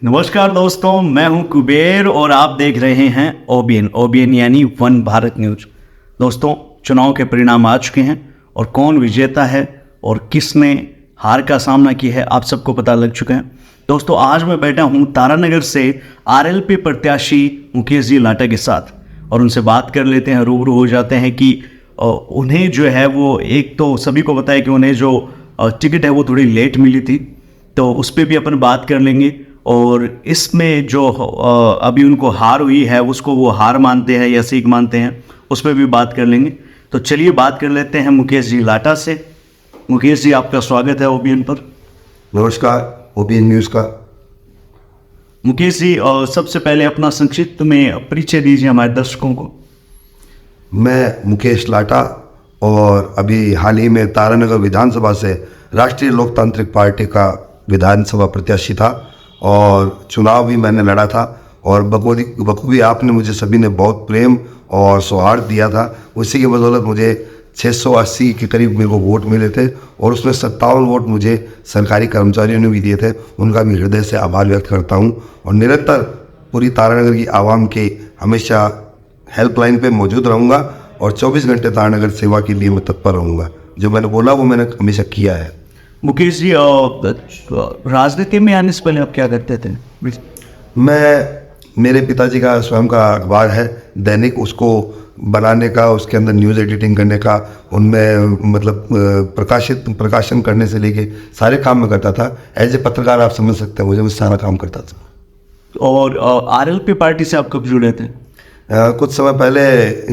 नमस्कार दोस्तों, मैं हूं कुबेर और आप देख रहे हैं ओबीएन यानी वन भारत न्यूज। दोस्तों, चुनाव के परिणाम आ चुके हैं और कौन विजेता है और किसने हार का सामना किया है आप सबको पता लग चुका है। दोस्तों, आज मैं बैठा हूं तारानगर से आरएलपी प्रत्याशी मुकेश जी लाटा के साथ और उनसे बात कर लेते हैं, रूबरू हो जाते हैं कि उन्हें जो है वो, एक तो सभी को पता है कि उन्हें जो टिकट है वो थोड़ी लेट मिली थी, तो उस पर भी अपन बात कर लेंगे। और इसमें जो अभी उनको हार हुई है उसको वो हार मानते हैं या सीख मानते हैं, उस पर भी बात कर लेंगे। तो चलिए बात कर लेते हैं मुकेश जी लाटा से। मुकेश जी, आपका स्वागत है ओबीएन पर। नमस्कार ओबीएन न्यूज़ का। मुकेश जी, सबसे पहले अपना संक्षिप्त में परिचय दीजिए हमारे दर्शकों को। मैं मुकेश लाटा और अभी हाल ही में तारानगर विधानसभा से राष्ट्रीय लोकतांत्रिक पार्टी का विधानसभा प्रत्याशी था और चुनाव भी मैंने लड़ा था और बखूबी आपने मुझे सभी ने बहुत प्रेम और सौहार्द दिया था। उसी की बदौलत मुझे 680 के करीब मेरे को वोट मिले थे और उसमें 57 वोट मुझे सरकारी कर्मचारियों ने भी दिए थे। उनका भी हृदय से आभार व्यक्त करता हूं और निरंतर पूरी तारानगर की आवाम के हमेशा हेल्पलाइन पे मौजूद रहूँगा और 24 घंटे तारानगर सेवा के लिए मैं तत्पर रहूँगा। जो मैंने बोला वो मैंने हमेशा किया है। मुकेश जी, राजनीति में आने से पहले आप क्या करते थे? मेरे पिताजी का स्वयं का अखबार है दैनिक, उसको बनाने का, उसके अंदर न्यूज़ एडिटिंग करने का, उनमें मतलब प्रकाशन करने से लेके सारे काम मैं करता था। एज ए पत्रकार आप समझ सकते हैं, मुझे सारा काम करता था। और आरएलपी पार्टी से आप कब जुड़े थे? कुछ समय पहले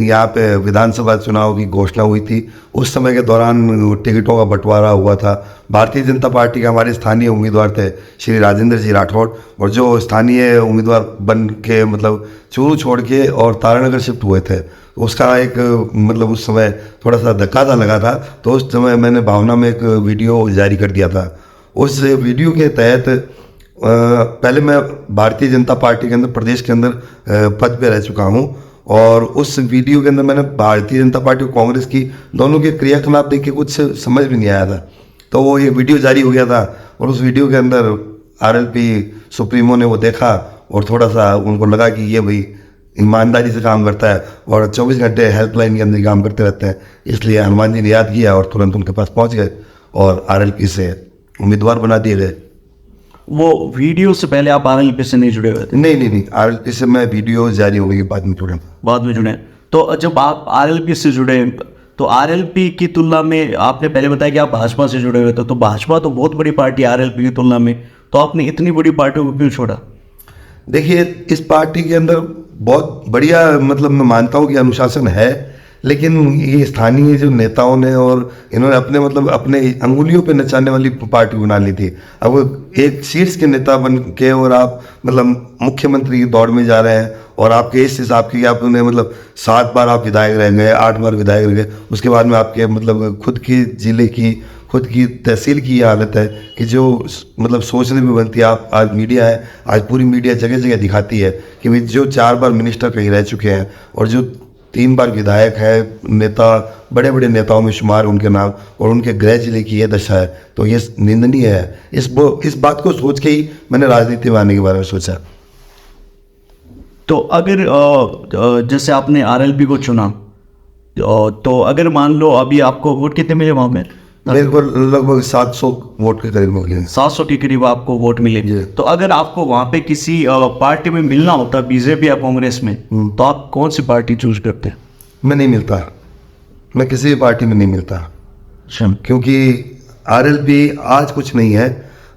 यहाँ पे विधानसभा चुनाव की घोषणा हुई थी। उस समय के दौरान टिकटों का बंटवारा हुआ था। भारतीय जनता पार्टी के हमारे स्थानीय उम्मीदवार थे श्री राजेंद्र जी राठौड़, और जो स्थानीय उम्मीदवार बन के मतलब चूरू छोड़ के और तारानगर शिफ्ट हुए थे, उसका एक मतलब उस समय थोड़ा सा धक्का सा लगा था। तो उस समय मैंने भावना में एक वीडियो जारी कर दिया था। उस वीडियो के तहत पहले मैं भारतीय जनता पार्टी के अंदर प्रदेश के अंदर पद पे रह चुका हूं और उस वीडियो के अंदर मैंने भारतीय जनता पार्टी और कांग्रेस की दोनों के क्रियाकलाप देख के कुछ समझ भी नहीं आया था। तो वो ये वीडियो जारी हो गया था और उस वीडियो के अंदर आरएलपी सुप्रीमो ने वो देखा और थोड़ा सा उनको लगा कि ये भाई ईमानदारी से काम करता है और 24 घंटे हेल्पलाइन के अंदर काम करते रहते हैं। इसलिए हनुमान जी ने याद किया और तुरंत उनके पास पहुँच गए और आरएलपी से उम्मीदवार बना दिए गए। वो वीडियो से पहले आप आरएलपी से नहीं जुड़े हुए थे? नहीं, आरएलपी से मैं वीडियो जारी होने के बाद में जुड़े। तो जब आप आरएलपी से जुड़े तो आरएलपी की तुलना में, आपने पहले बताया कि आप भाजपा से जुड़े हुए थे, तो भाजपा तो बहुत बड़ी पार्टी है आरएलपी की तुलना में, तो आपने इतनी बड़ी पार्टी को क्यों छोड़ा? देखिए, इस पार्टी के अंदर बहुत बढ़िया मतलब मैं मानता हूँ कि अनुशासन है, लेकिन ये स्थानीय जो नेताओं ने और इन्होंने अपने अंगुलियों पे नचाने वाली पार्टी बना ली थी। अब एक शीर्ष के नेता बन के और आप मतलब मुख्यमंत्री की दौड़ में जा रहे हैं और आपके इस हिसाब की आपने 7 बार आप विधायक रह गए, 8 बार विधायक रह गए, उसके बाद में आपके खुद की जिले की, खुद की तहसील की ये हालत है कि जो सोचने में बनती है। आप आज मीडिया है, आज पूरी मीडिया जगह जगह दिखाती है कि भाई जो 4 बार मिनिस्टर कहीं रह चुके हैं और जो 3 बार विधायक है, नेता, बड़े बड़े नेताओं में शुमार उनके नाम, और उनके गृह जिले की ये दशा है, तो ये निंदनीय है। इस बात को सोच के ही मैंने राजनीति में आने के बारे में सोचा। तो अगर जैसे आपने आरएलपी को चुना, तो अगर मान लो अभी आपको वोट कितने मिले वहाँ में? मेरे को लगभग 700 वोट के करीब मिले। 700 के करीब आपको वोट मिले। तो अगर आपको वहाँ पे किसी पार्टी में मिलना होता, बीजेपी या कांग्रेस में, तो आप कौन सी पार्टी चूज करते? मैं नहीं मिलता, मैं किसी भी पार्टी में नहीं मिलता, क्योंकि आरएलपी आज कुछ नहीं है।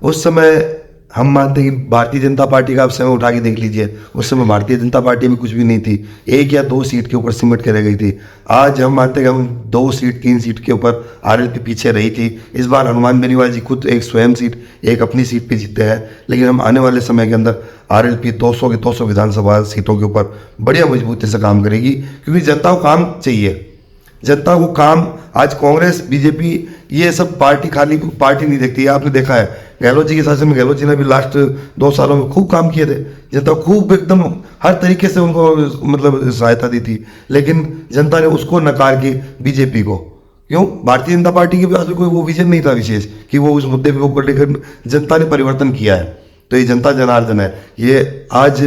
उस समय हम मानते हैं कि भारतीय जनता पार्टी का आप समय उठा के देख लीजिए, उस समय भारतीय जनता पार्टी में कुछ भी नहीं थी, 1 या 2 सीट के ऊपर सिमट के रह गई थी। आज हम मानते हैं कि हम 2 सीट 3 सीट के ऊपर आरएलपी पीछे रही थी। इस बार हनुमान बेनीवाल जी खुद एक स्वयं सीट, एक अपनी सीट पे जीते हैं, लेकिन हम आने वाले समय के अंदर आरएलपी 200 के 200 विधानसभा सीटों के ऊपर बढ़िया मजबूती से काम करेगी, क्योंकि जनता को काम चाहिए। जनता को काम, आज कांग्रेस, बीजेपी, ये सब पार्टी खाली पार्टी नहीं देखती है। आपने देखा है गहलोत जी के शासन में, गहलोत जी ने भी लास्ट 2 सालों में खूब काम किए थे, जनता खूब एकदम हर तरीके से उनको सहायता दी थी, लेकिन जनता ने उसको नकार के बीजेपी को, क्यों? भारतीय जनता पार्टी के पास कोई वो विजन नहीं था विशेष कि वो उस मुद्दे पे वो लेकर जनता ने परिवर्तन किया है। तो ये जनता जनार्दन है। ये आज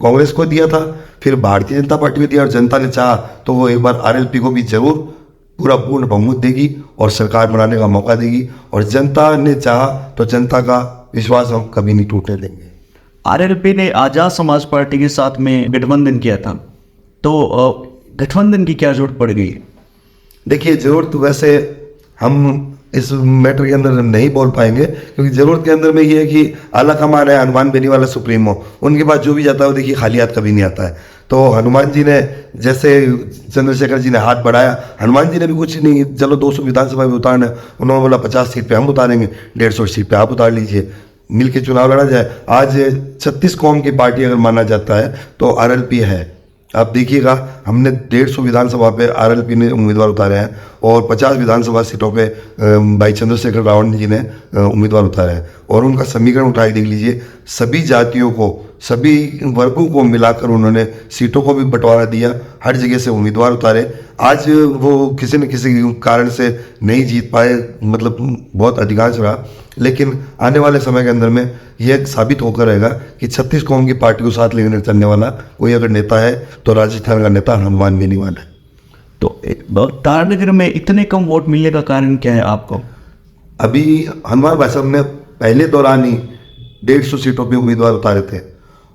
कांग्रेस को दिया था, फिर भारतीय जनता पार्टी को दिया, और जनता ने चाहा तो वो एक बार आरएलपी को भी जरूर पूर्ण बहुमत देगी और सरकार बनाने का मौका देगी। और जनता ने चाहा तो जनता का विश्वास हम कभी नहीं टूटने देंगे। आरएलपी ने आज़ाद समाज पार्टी के साथ में गठबंधन किया था, तो गठबंधन की क्या जरूरत पड़ गई? देखिए, जरूरत वैसे हम इस मैटर के अंदर नहीं बोल पाएंगे, क्योंकि जरूरत के अंदर में ये है कि आला कमान है, हनुमान बेनीवाला सुप्रीमो, उनके पास जो भी जाता है वो देखिए खाली हाथ कभी नहीं आता है। तो हनुमान जी ने, जैसे चंद्रशेखर जी ने हाथ बढ़ाया, हनुमान जी ने भी कुछ नहीं, चलो 200 विधानसभा में उतारना, उन्होंने बोला 50 सीट पे हम उतारेंगे, 150 सीट पे आप उतार लीजिए, मिल के चुनाव लड़ा जाए। आज 36 कौम की पार्टी अगर माना जाता है तो आरएलपी है। आप देखिएगा, हमने 150 विधानसभा पे आरएलपी ने उम्मीदवार उतारे हैं और 50 विधानसभा सीटों पे भाई चंद्रशेखर रावण जी ने उम्मीदवार उतारे हैं। और उनका समीकरण उठा के देख लीजिए, सभी जातियों को, सभी वर्गों को मिलाकर उन्होंने सीटों को भी बंटवारा दिया, हर जगह से उम्मीदवार उतारे। आज वो किसी न किसी कारण से नहीं जीत पाए, मतलब बहुत अधिकांश रहा, लेकिन आने वाले समय के अंदर में यह साबित होकर रहेगा कि 36 कौम की पार्टी को साथ लेकर चलने वाला कोई अगर नेता है तो राजस्थान का नेता हनुमान बेनीवाल है। तो तारनगर में इतने कम वोट मिलने का कारण क्या है आपको? अभी हनुमान भाई साहब ने पहले दौरान ही 150 सीटों पे उम्मीदवार उतारे थे,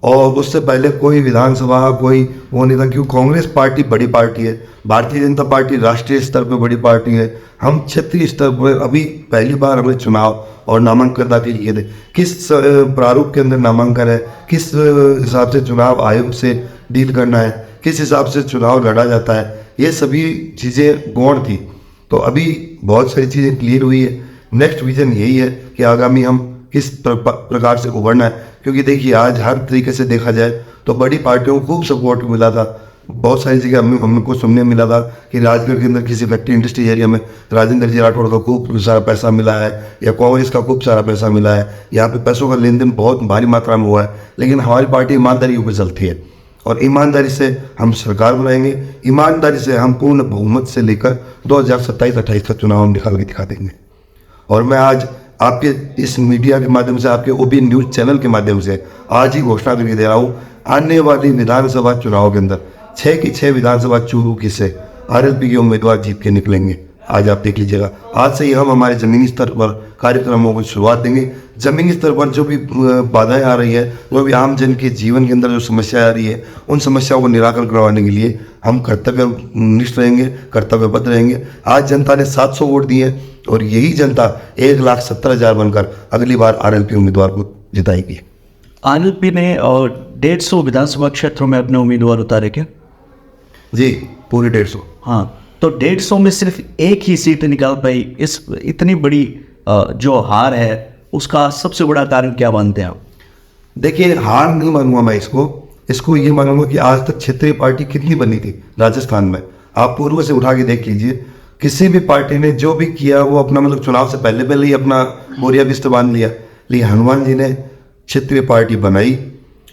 और उससे पहले कोई विधानसभा कोई वो नहीं था, क्योंकि कांग्रेस पार्टी बड़ी पार्टी है, भारतीय जनता पार्टी राष्ट्रीय स्तर पर बड़ी पार्टी है, हम क्षेत्रीय स्तर पर अभी पहली बार हमने चुनाव और नामांकन दाखिल किए थे। किस प्रारूप के अंदर नामांकन है, किस हिसाब से चुनाव आयोग से डील करना है, किस हिसाब से चुनाव लड़ा जाता है, ये सभी चीज़ें गौण थी। तो अभी बहुत सारी चीज़ें क्लियर हुई है। नेक्स्ट विजन यही है कि आगामी हम किस प्रकार से उभरना है, क्योंकि देखिए आज हर तरीके से देखा जाए तो बड़ी पार्टियों को खूब सपोर्ट मिला था। बहुत सारी जगह हमको सुनने मिला था कि राजगढ़ के अंदर किसी फैक्ट्री इंडस्ट्री एरिया में राजेंद्र जी राठौड़ का खूब सारा पैसा मिला है, या कांग्रेस का खूब सारा पैसा मिला है। यहाँ पे पैसों का लेन देन बहुत भारी मात्रा में हुआ है, लेकिन हमारी पार्टी ईमानदारी ऊपर चलती है, और ईमानदारी से हम सरकार बनाएंगे, ईमानदारी से हम पूर्ण बहुमत से लेकर 2027-28 का चुनाव हम निकाल के दिखा देंगे। और मैं आज आपके इस मीडिया के माध्यम से, आपके ओबीएन न्यूज़ चैनल के माध्यम से आज ही घोषणा करके दे रहा हूँ, आने वाली विधानसभा चुनाव के अंदर 6 की 6 विधानसभा चुरू से आरएलपी के उम्मीदवार जीत के निकलेंगे। आज आप देख लीजिएगा, आज से ही हम हमारे ज़मीनी स्तर पर कार्यक्रमों को शुरुआत देंगे। ज़मीनी स्तर पर जो भी बाधाएं आ रही है, जो भी आम जन के जीवन के अंदर जो समस्या आ रही है, उन समस्याओं को निराकरण करवाने के लिए हम कर्तव्यनिष्ठ रहेंगे, कर्तव्यबद्ध रहेंगे। आज जनता ने 700 वोट दिए, और यही जनता 1,70,000 बनकर अगली बार आरएलपी उम्मीदवार को जिताएगी। आरएलपी ने 150 विधानसभा क्षेत्रों में अपने उम्मीदवार उतारे क्या? जी, पूरे 150। हाँ, तो 150 में सिर्फ एक ही सीट निकाल पाई। इस इतनी बड़ी जो हार है उसका सबसे बड़ा कारण क्या मानते हैं आप? देखिए, हार नहीं मानूंगा मैं इसको ये मानूंगा कि आज तक क्षेत्रीय पार्टी कितनी बनी थी राजस्थान में। आप पूर्व से उठा के देख लीजिए, किसी भी पार्टी ने जो भी किया वो अपना मतलब चुनाव से पहले ही अपना बोरिया बिस्तर बांध लिया। लेकिन हनुमान जी ने क्षेत्रीय पार्टी बनाई,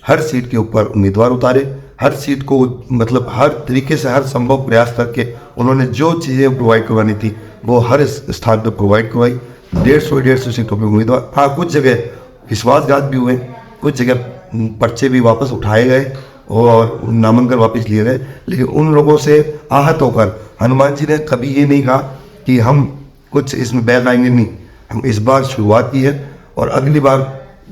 हर सीट के ऊपर उम्मीदवार उतारे, हर सीट को मतलब हर तरीके से हर संभव प्रयास करके उन्होंने जो चीज़ें प्रोवाइड करवानी थी वो हर स्थान पर प्रोवाइड करवाई। 150 सीटों पर उम्मीदवार, हाँ कुछ जगह विश्वासघात भी हुए, कुछ जगह पर्चे भी वापस उठाए गए और नामांकन वापस लिए गए, लेकिन उन लोगों से आहत होकर हनुमान जी ने कभी ये नहीं कहा कि हम कुछ इसमें बैक आएंगे, नहीं। हम इस बार शुरुआत की है और अगली बार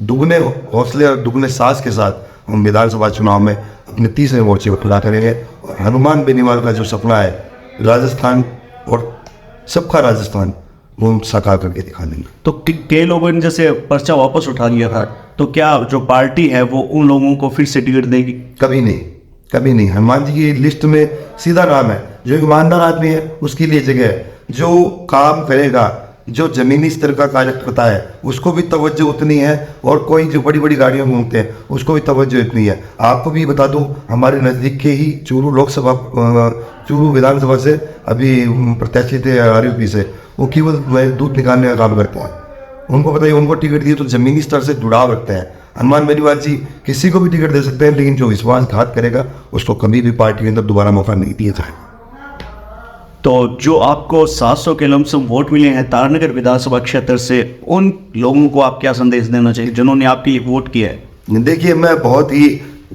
दुगने हौसले और दुगने साहस के साथ हम विधानसभा चुनाव में अपने तीसरे मोर्चे को खुला करेंगे। और हनुमान बेनीवाल का जो सपना है राजस्थान और सबका राजस्थान, वो हम साकार करके दिखा देंगे। तो कई लोगों ने जैसे पर्चा वापस उठा लिया था, तो क्या जो पार्टी है वो उन लोगों को फिर से टिकट देगी? कभी नहीं, कभी नहीं। हनुमान जी की लिस्ट में सीधा नाम है, जो ईमानदार आदमी है उसके लिए जगह है, जो काम करेगा, जो जमीनी स्तर का कार्य करता है उसको भी तवज्जो उतनी है, और कोई जो बड़ी बड़ी गाड़ियां घूमते हैं उसको भी तवज्जो इतनी है। आपको भी बता दूं, हमारे नज़दीक के ही चूरू विधानसभा से अभी प्रत्याशी थे आरएलपी से, वो केवल दूध निकालने का काम करते हैं। उनको पता है, उनको टिकट दिए तो जमीनी स्तर से जुड़ाव रखते हैं। हनुमान बेनीवाल जी किसी को भी टिकट दे सकते हैं, लेकिन जो विश्वासघात करेगा उसको कभी भी पार्टी के अंदर दोबारा मौका नहीं दिया जाए। तो जो आपको 700 के लमसम वोट मिले हैं तारानगर विधानसभा क्षेत्र से, उन लोगों को आप क्या संदेश देना चाहिए जिन्होंने आपके लिए वोट किया है? देखिए, मैं बहुत ही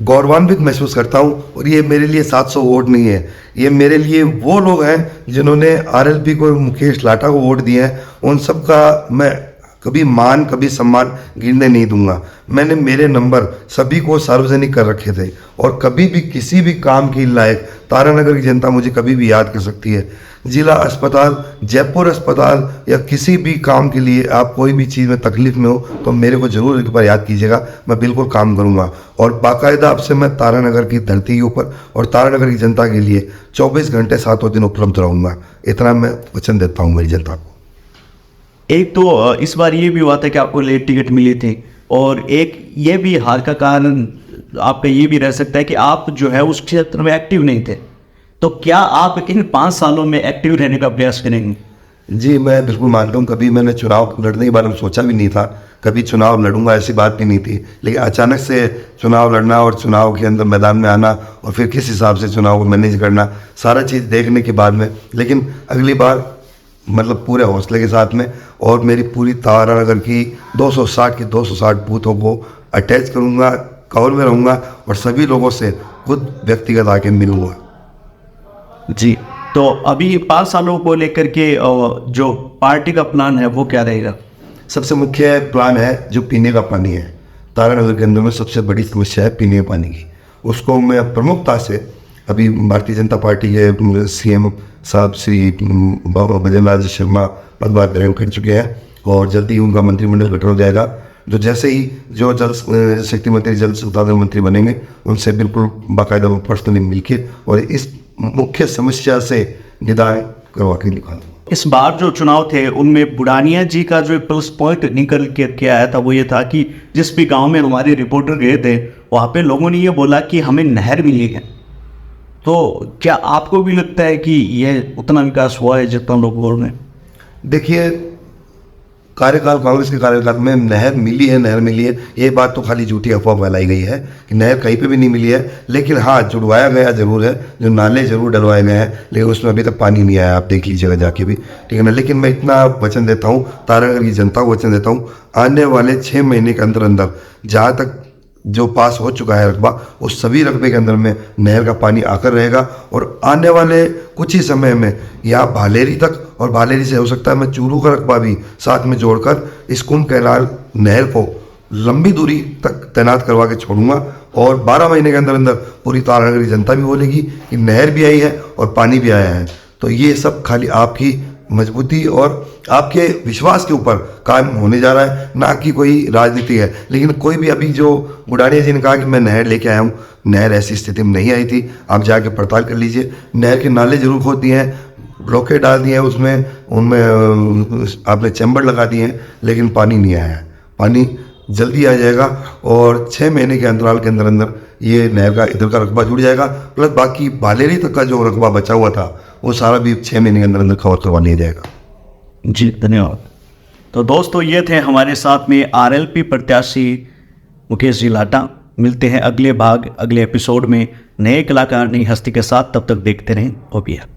गौरवान्वित महसूस करता हूँ और ये मेरे लिए 700 वोट नहीं है, ये मेरे लिए वो लोग हैं जिन्होंने आरएलपी को, मुकेश लाटा को वोट दिए हैं। उन सब का मैं कभी मान, कभी सम्मान गिनने नहीं दूंगा। मैंने मेरे नंबर सभी को सार्वजनिक कर रखे थे और कभी भी किसी भी काम के लायक तारानगर की जनता मुझे कभी भी याद कर सकती है। जिला अस्पताल, जयपुर अस्पताल या किसी भी काम के लिए आप कोई भी चीज़ में तकलीफ में हो तो मेरे को ज़रूर एक बार याद कीजिएगा, मैं बिल्कुल काम करूँगा। और बाकायदा आपसे मैं तारानगर की धरती के ऊपर और तारानगर की जनता के लिए 24 घंटे 7 दिन उपलब्ध रहूँगा। इतना मैं वचन देता हूँ मेरी जनता को। एक तो इस बार ये भी हुआ था कि आपको लेट टिकट मिली थी, और एक ये भी हार का कारण आपका ये भी रह सकता है कि आप जो है उस क्षेत्र में एक्टिव नहीं थे। तो क्या आप इन 5 सालों में एक्टिव रहने का प्रयास करेंगे? जी, मैं बिल्कुल मानता हूँ। कभी मैंने चुनाव लड़ने के बारे में सोचा भी नहीं था, कभी चुनाव लड़ूंगा ऐसी बात भी नहीं थी। लेकिन अचानक से चुनाव लड़ना और चुनाव के अंदर मैदान में आना और फिर किस हिसाब से चुनाव को मैनेज करना, सारा चीज़ देखने के बाद में, लेकिन अगली बार मतलब पूरे हौसले के साथ में और मेरी पूरी तारानगर की 260 बूथों को अटैच करूँगा, कवर में रहूँगा और सभी लोगों से खुद व्यक्तिगत आके मिलूँगा। जी, तो अभी 5 सालों को लेकर के जो पार्टी का प्लान है वो क्या रहेगा? सबसे मुख्य प्लान है जो पीने का पानी है। तारानगर के अंदर में सबसे बड़ी समस्या है पीने के पानी की। उसको मैं प्रमुखता से अभी भारतीय जनता पार्टी के सीएम साहब श्री बाबा भजनलाल शर्मा पदभार ग्रहण कर चुके हैं और जल्दी ही उनका मंत्रिमंडल गठन हो जाएगा। जो जैसे ही जो जल शक्ति मंत्री, जल संसाधन मंत्री बनेंगे, उनसे बिल्कुल बाकायदा पर्सनली मिलके और इस मुख्य समस्या से निदान करवा के निकालूंगा। इस बार जो चुनाव थे उनमें बुढ़ानिया जी का जो प्लस पॉइंट निकल के आया था वो ये था कि जिस भी गांव में हमारे रिपोर्टर गए थे वहाँ पे लोगों ने ये बोला कि हमें नहर मिली है। तो क्या आपको भी लगता है कि यह उतना विकास हुआ है जितना लोग बोल रहे हैं? देखिए, कांग्रेस के कार्यकाल में नहर मिली है, ये बात तो खाली झूठी अफवाह फैलाई गई है कि नहर कहीं पे भी नहीं मिली है। लेकिन हाँ, जुड़वाया गया जरूर है, जो नाले जरूर डलवाए गए हैं, लेकिन उसमें अभी तक पानी नहीं आया। आप देख लीजिएगा जाके भी, ठीक है ना। लेकिन मैं इतना वचन देता हूँ, तारानगर की जनता को वचन देता हूँ, आने वाले 6 महीने के अंदर अंदर जहाँ तक जो पास हो चुका है रकबा, उस सभी रकबे के अंदर में नहर का पानी आकर रहेगा। और आने वाले कुछ ही समय में यहाँ भालेरी तक, और भालेरी से हो सकता है मैं चूरू का रकबा भी साथ में जोड़कर इस कुंभ कैनाल नहर को लंबी दूरी तक तैनात करवा के छोड़ूंगा। और 12 महीने के अंदर अंदर पूरी तारानगर की जनता भी बोलेगी कि नहर भी आई है और पानी भी आया है। तो ये सब खाली आपकी मजबूती और आपके विश्वास के ऊपर कायम होने जा रहा है, ना कि कोई राजनीति है। लेकिन कोई भी, अभी जो बुढ़ानिया जी ने कहा कि मैं नहर लेके आया हूँ, नहर ऐसी स्थिति में नहीं आई थी। आप जाके पड़ताल कर लीजिए। नहर के नाले जरूर खोद दिए हैं, ब्लॉकेट डाल दिए हैं, उनमें आपने चैम्बर लगा दिए हैं, लेकिन पानी नहीं आया है। पानी जल्दी आ जाएगा और 6 महीने के अंतराल के अंदर अंदर ये नहर का इधर का रकबा जुड़ जाएगा। प्लस बाकी भालेरी तक का जो रकबा बचा हुआ था वो सारा भी 6 महीने के अंदर अंदर कवर करवा लिया जाएगा। जी, धन्यवाद। तो दोस्तों, ये थे हमारे साथ में आरएलपी प्रत्याशी मुकेश जी लाटा। मिलते हैं अगले एपिसोड में नए कलाकार, नई हस्ती के साथ। तब तक देखते रहें ओबीएन।